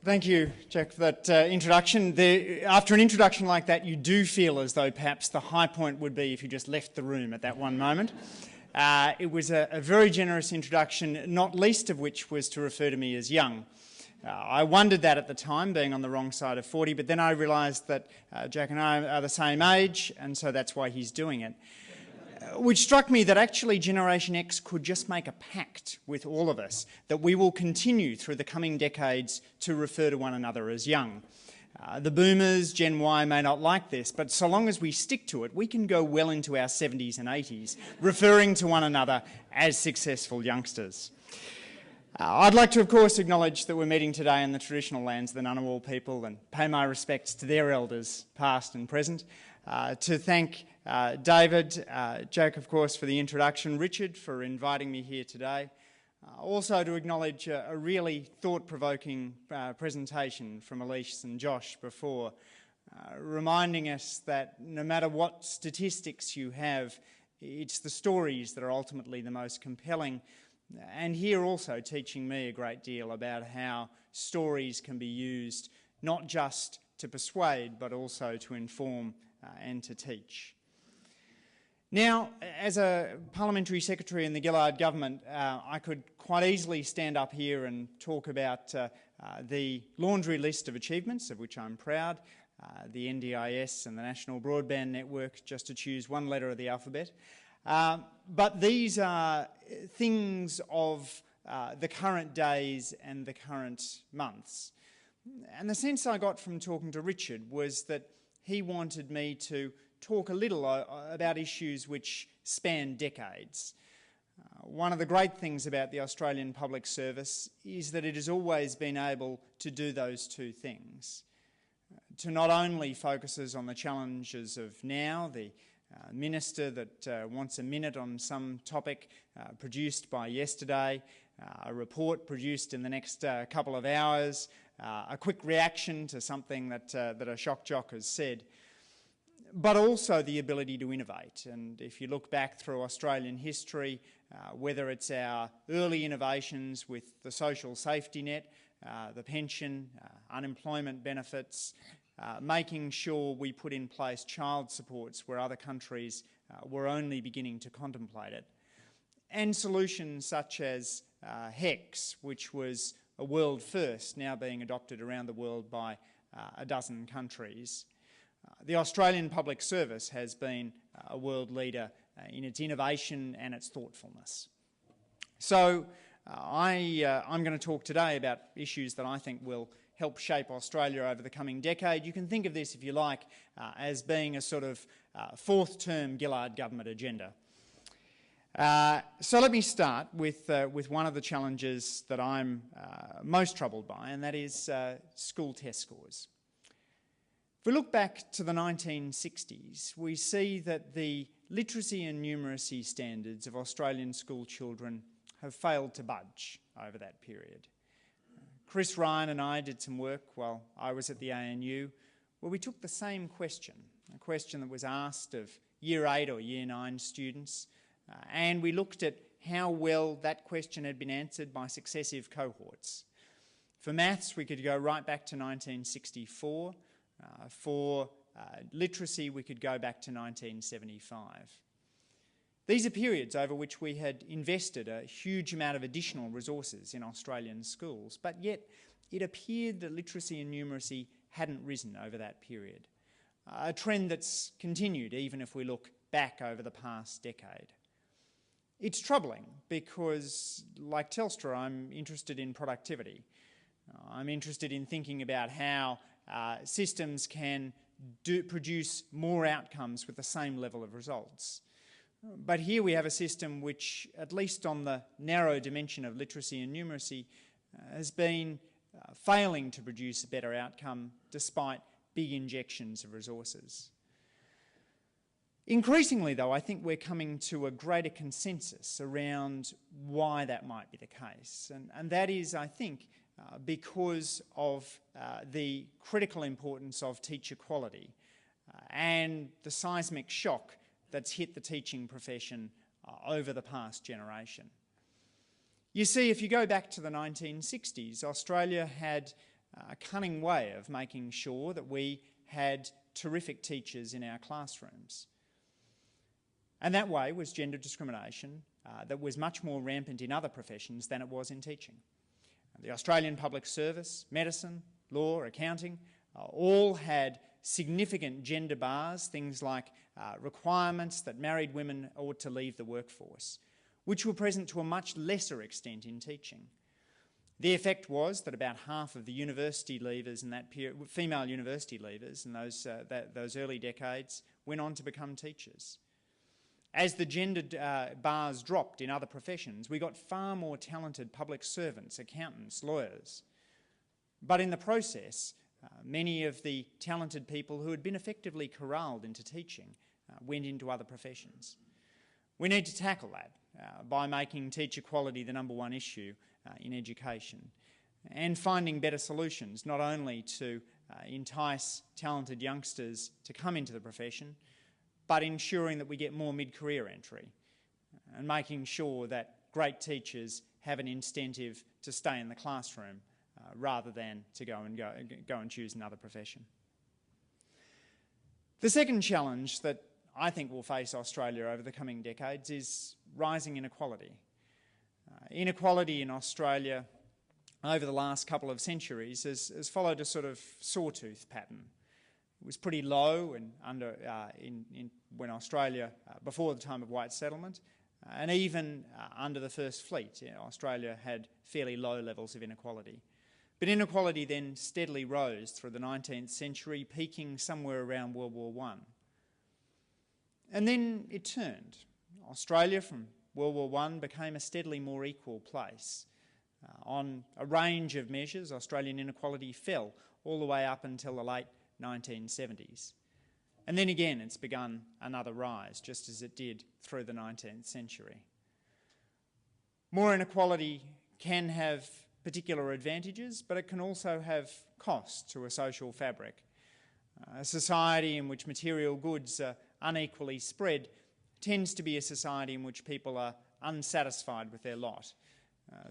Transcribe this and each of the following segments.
Thank you, Jack, for that introduction. After an introduction like that, you do feel as though perhaps the high point would be if you just left the room at that one moment. It was a very generous introduction, not least of which was to refer to me as young. I wondered that at the time, being on the wrong side of 40, but then I realised that Jack and I are the same age, and so that's why he's doing it. Which struck me that actually Generation X could just make a pact with all of us that we will continue through the coming decades to refer to one another as young. The boomers, Gen Y, may not like this, but so long as we stick to it, we can go well into our 70s and 80s, referring to one another as successful youngsters. I'd like to, of course, acknowledge that we're meeting today in the traditional lands of the Ngunnawal people and pay my respects to their elders, past and present. To thank David, Jack, of course, for the introduction, Richard for inviting me here today. Also to acknowledge a really thought-provoking presentation from Elise and Josh before, reminding us that no matter what statistics you have, it's the stories that are ultimately the most compelling. And here also teaching me a great deal about how stories can be used not just to persuade, but also to inform and to teach. Now, as a parliamentary secretary in the Gillard government, I could quite easily stand up here and talk about the laundry list of achievements, of which I'm proud, the NDIS and the National Broadband Network, just to choose one letter of the alphabet. But these are things of the current days and the current months. And the sense I got from talking to Richard was that he wanted me to talk a little about issues which span decades. One of the great things about the Australian Public Service is that it has always been able to do those two things. To not only focuses on the challenges of now, the minister that wants a minute on some topic produced by yesterday, a report produced in the next couple of hours, a quick reaction to something that a shock jock has said, but also the ability to innovate. And if you look back through Australian history, whether it's our early innovations with the social safety net, the pension, unemployment benefits, making sure we put in place child supports where other countries were only beginning to contemplate it, and solutions such as HECS, which was a world first, now being adopted around the world by a dozen countries. The Australian Public Service has been a world leader in its innovation and its thoughtfulness. So I'm going to talk today about issues that I think will help shape Australia over the coming decade. You can think of this, if you like, as being a sort of fourth-term Gillard government agenda. So let me start with one of the challenges that I'm most troubled by, and that is school test scores. If we look back to the 1960s, we see that the literacy and numeracy standards of Australian school children have failed to budge over that period. Chris Ryan and I did some work while I was at the ANU where we took the same question, a question that was asked of Year 8 or Year 9 students, and we looked at how well that question had been answered by successive cohorts. For maths, we could go right back to 1964. For literacy, we could go back to 1975. These are periods over which we had invested a huge amount of additional resources in Australian schools, but yet it appeared that literacy and numeracy hadn't risen over that period, a trend that's continued even if we look back over the past decade. It's troubling because, like Telstra, I'm interested in productivity. I'm interested in thinking about how systems can produce more outcomes with the same level of results. But here we have a system which, at least on the narrow dimension of literacy and numeracy, has been failing to produce a better outcome despite big injections of resources. Increasingly, though, I think we're coming to a greater consensus around why that might be the case. And that is, I think, because of the critical importance of teacher quality and the seismic shock that's hit the teaching profession over the past generation. You see, if you go back to the 1960s, Australia had a cunning way of making sure that we had terrific teachers in our classrooms. And that way was gender discrimination that was much more rampant in other professions than it was in teaching. The Australian Public Service, medicine, law, accounting, all had significant gender bars, things like requirements that married women ought to leave the workforce, which were present to a much lesser extent in teaching. The effect was that about half of the university leavers in that period, female university leavers in those early decades, went on to become teachers. As the gender bars dropped in other professions, we got far more talented public servants, accountants, lawyers. But in the process, many of the talented people who had been effectively corralled into teaching went into other professions. We need to tackle that by making teacher quality the number one issue in education and finding better solutions, not only to entice talented youngsters to come into the profession, but ensuring that we get more mid-career entry and making sure that great teachers have an incentive to stay in the classroom rather than to go and choose another profession. The second challenge that I think will face Australia over the coming decades is rising inequality. Inequality in Australia over the last couple of centuries has followed a sort of sawtooth pattern. It was pretty low when Australia, before the time of white settlement, and even under the First Fleet, Australia had fairly low levels of inequality. But inequality then steadily rose through the 19th century, peaking somewhere around World War I. And then it turned. Australia from World War I became a steadily more equal place. On a range of measures, Australian inequality fell all the way up until the late 1970s. And then again, it's begun another rise, just as it did through the 19th century. More inequality can have particular advantages, but it can also have costs to a social fabric. A society in which material goods are unequally spread tends to be a society in which people are unsatisfied with their lot,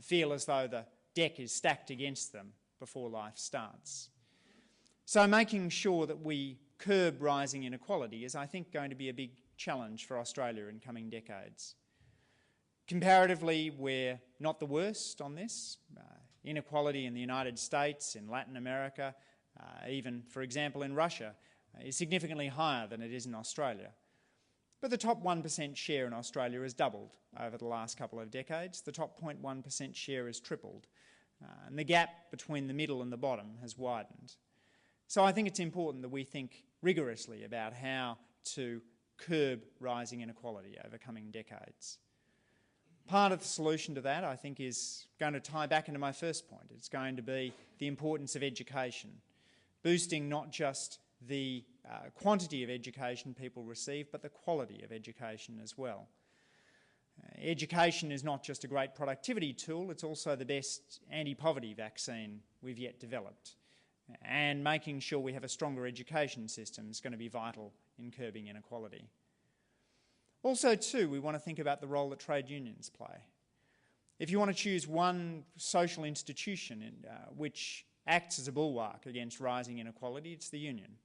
feel as though the deck is stacked against them before life starts. So making sure that we curb rising inequality is, I think, going to be a big challenge for Australia in coming decades. Comparatively, we're not the worst on this. Inequality in the United States, in Latin America, even, for example, in Russia, is significantly higher than it is in Australia. But the top 1% share in Australia has doubled over the last couple of decades. The top 0.1% share has tripled. And the gap between the middle and the bottom has widened. So I think it's important that we think rigorously about how to curb rising inequality over coming decades. Part of the solution to that, I think, is going to tie back into my first point. It's going to be the importance of education, boosting not just the quantity of education people receive, but the quality of education as well. Education is not just a great productivity tool, it's also the best anti-poverty vaccine we've yet developed. And making sure we have a stronger education system is going to be vital in curbing inequality. Also, too, we want to think about the role that trade unions play. If you want to choose one social institution which acts as a bulwark against rising inequality, it's the union.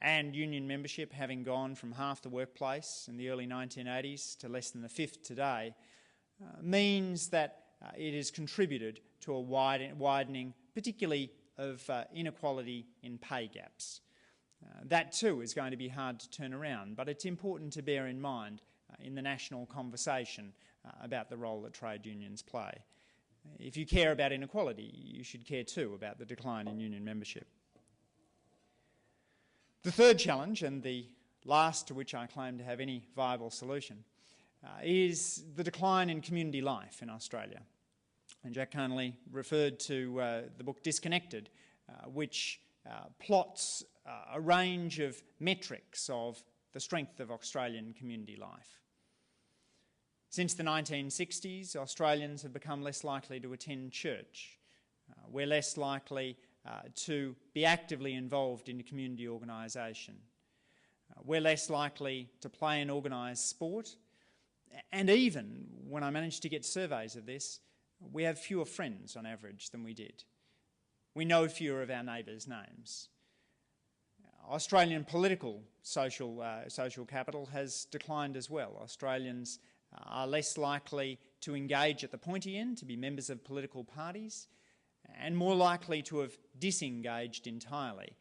And union membership, having gone from half the workplace in the early 1980s to less than a fifth today, means that it has contributed to a widening, particularly of inequality in pay gaps. That too is going to be hard to turn around, but it's important to bear in mind in the national conversation about the role that trade unions play. If you care about inequality, you should care too about the decline in union membership. The third challenge, and the last to which I claim to have any viable solution, is the decline in community life in Australia. And Jack Conley referred to the book Disconnected, which plots a range of metrics of the strength of Australian community life. Since the 1960s, Australians have become less likely to attend church. We're less likely to be actively involved in a community organisation. We're less likely to play and organise sport. And even when I managed to get surveys of this, we have fewer friends on average than we did. We know fewer of our neighbours' names. Australian political social capital has declined as well. Australians are less likely to engage at the pointy end, to be members of political parties, and more likely to have disengaged entirely,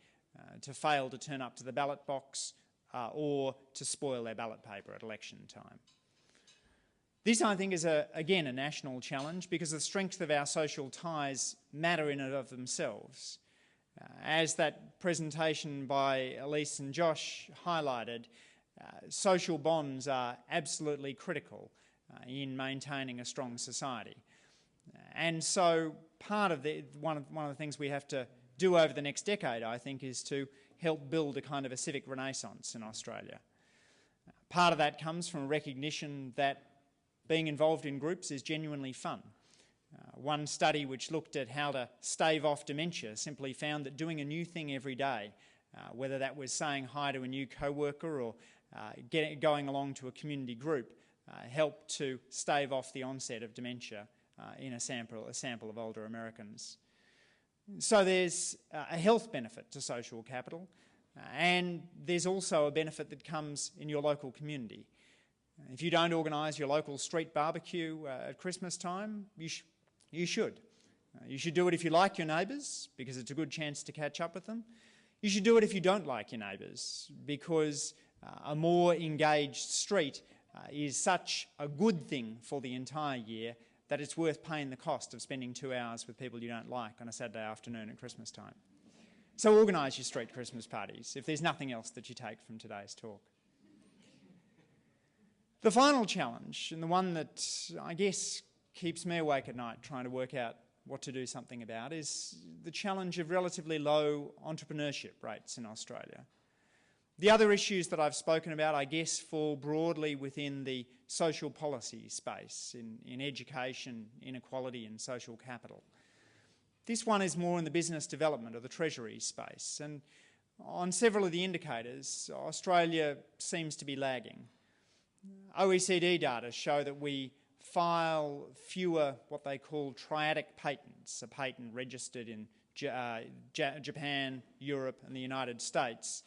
to fail to turn up to the ballot box or to spoil their ballot paper at election time. This, I think, is again a national challenge because the strength of our social ties matter in and of themselves. As that presentation by Elise and Josh highlighted, social bonds are absolutely critical in maintaining a strong society. And so part of one of the things we have to do over the next decade, I think, is to help build a kind of a civic renaissance in Australia. Part of that comes from a recognition that being involved in groups is genuinely fun. One study which looked at how to stave off dementia simply found that doing a new thing every day, whether that was saying hi to a new co-worker or going along to a community group, helped to stave off the onset of dementia in a sample of older Americans. So there's a health benefit to social capital, and there's also a benefit that comes in your local community. If you don't organise your local street barbecue at Christmas time, you should. You should do it if you like your neighbours, because it's a good chance to catch up with them. You should do it if you don't like your neighbours, because a more engaged street is such a good thing for the entire year that it's worth paying the cost of spending 2 hours with people you don't like on a Saturday afternoon at Christmas time. So organise your street Christmas parties, if there's nothing else that you take from today's talk. The final challenge, and the one that I guess keeps me awake at night trying to work out what to do something about, is the challenge of relatively low entrepreneurship rates in Australia. The other issues that I've spoken about, I guess, fall broadly within the social policy space, in education, inequality and social capital. This one is more in the business development or the treasury space, and on several of the indicators, Australia seems to be lagging. OECD data show that we file fewer what they call triadic patents, a patent registered in Japan, Europe and the United States,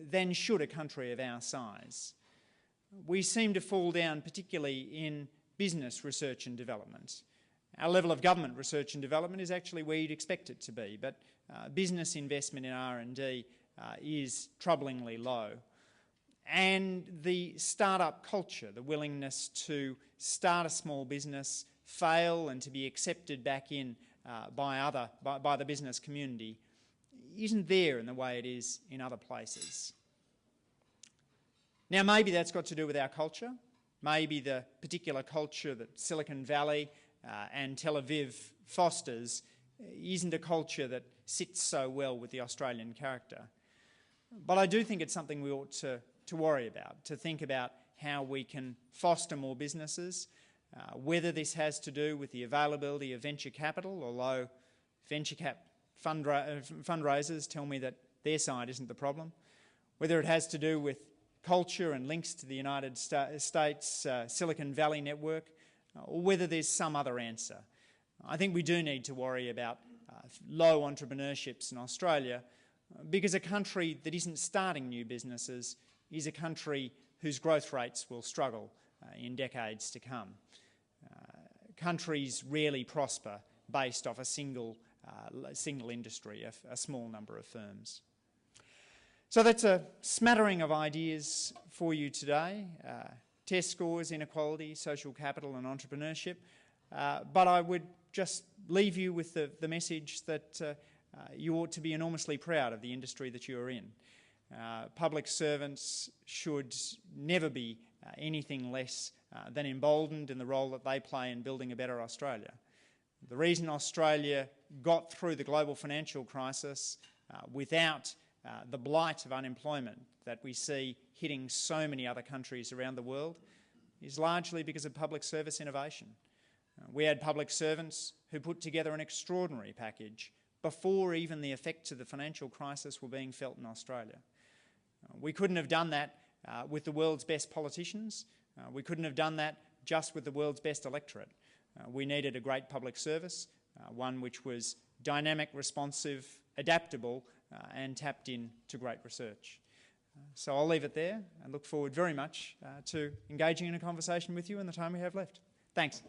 than should a country of our size. We seem to fall down particularly in business research and development. Our level of government research and development is actually where you'd expect it to be, but business investment in R&D is troublingly low. And the startup culture, the willingness to start a small business, fail and to be accepted back in by the business community, isn't there in the way it is in other places. Now, maybe that's got to do with our culture. Maybe the particular culture that Silicon Valley and Tel Aviv fosters isn't a culture that sits so well with the Australian character. But I do think it's something we ought to worry about, to think about how we can foster more businesses, whether this has to do with the availability of venture capital, although venture cap fundraisers tell me that their side isn't the problem, whether it has to do with culture and links to the United States Silicon Valley network, or whether there's some other answer. I think we do need to worry about low entrepreneurships in Australia, because a country that isn't starting new businesses is a country whose growth rates will struggle in decades to come. Countries rarely prosper based off a single industry, a small number of firms. So that's a smattering of ideas for you today. Test scores, inequality, social capital and entrepreneurship. But I would just leave you with the message that you ought to be enormously proud of the industry that you are in. Public servants should never be anything less than emboldened in the role that they play in building a better Australia. The reason Australia got through the global financial crisis without the blight of unemployment that we see hitting so many other countries around the world is largely because of public service innovation. We had public servants who put together an extraordinary package before even the effects of the financial crisis were being felt in Australia. We couldn't have done that with the world's best politicians. We couldn't have done that just with the world's best electorate. We needed a great public service, one which was dynamic, responsive, adaptable, and tapped in to great research. So I'll leave it there and look forward very much to engaging in a conversation with you in the time we have left. Thanks.